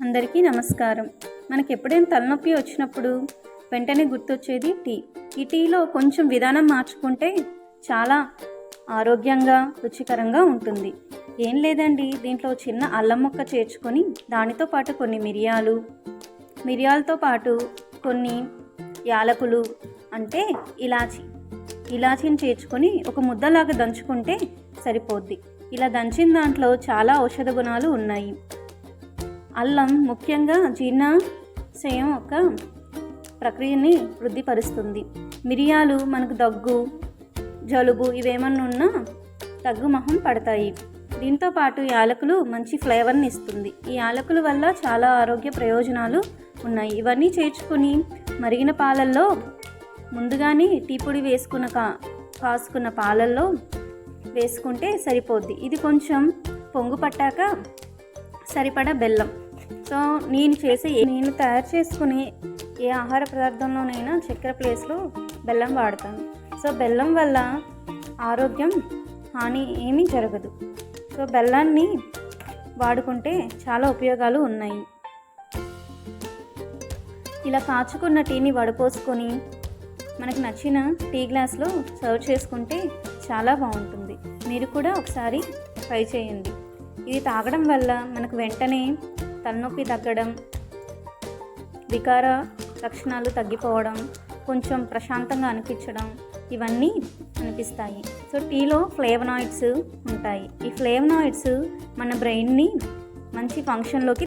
అందరికీ నమస్కారం. మనకి ఎప్పుడైనా తలనొప్పి వచ్చినప్పుడు వెంటనే గుర్తొచ్చేది టీ. ఈ టీలో కొంచెం విధానం మార్చుకుంటే చాలా ఆరోగ్యంగా రుచికరంగా ఉంటుంది. ఏం లేదండి, దీంట్లో చిన్న అల్లం ముక్క చేర్చుకొని దానితో పాటు కొన్ని మిరియాలతో పాటు కొన్ని యాలకులు అంటే ఇలాచీని చేర్చుకొని ఒక ముద్దలాగా దంచుకుంటే సరిపోద్ది. ఇలా దంచిన దాంట్లో చాలా ఔషధ గుణాలు ఉన్నాయి. అల్లం ముఖ్యంగా జీర్ణాశయం యొక్క ప్రక్రియని వృద్ధిపరుస్తుంది. మిరియాలు మనకు దగ్గు, జలుబు ఇవేమన్నా ఉన్నా తగ్గుముఖం పడతాయి. దీంతో పాటు యాలకులు మంచి ఫ్లేవర్ని ఇస్తుంది. ఈ యాలకుల వల్ల చాలా ఆరోగ్య ప్రయోజనాలు ఉన్నాయి. ఇవన్నీ చేర్చుకొని మరిగిన పాలల్లో ముందుగానే టీ పొడి కాసుకున్న పాలల్లో వేసుకుంటే సరిపోద్ది. ఇది కొంచెం పొంగు పట్టాక సరిపడా బెల్లం. సో నేను తయారు చేసుకునే ఏ ఆహార పదార్థంలోనైనా చక్కెర ప్లేస్లో బెల్లం వాడతాను. సో బెల్లం వల్ల ఆరోగ్యం హాని ఏమీ జరగదు. సో బెల్లాన్ని వాడుకుంటే చాలా ఉపయోగాలు ఉన్నాయి. ఇలా కాచుకున్న టీని వడపోసుకొని మనకు నచ్చిన టీ గ్లాస్లో సర్వ్ చేసుకుంటే చాలా బాగుంటుంది. మీరు కూడా ఒకసారి ట్రై చేయండి. ఇది తాగడం వల్ల మనకు వెంటనే తలనొప్పి తగ్గడం, వికార లక్షణాలు తగ్గిపోవడం, కొంచెం ప్రశాంతంగా అనిపించడం ఇవన్నీ అనిపిస్తాయి. సో టీలో ఫ్లేవనాయిడ్స్ ఉంటాయి. ఈ ఫ్లేవనాయిడ్స్ మన బ్రెయిన్ని మంచి ఫంక్షన్లోకి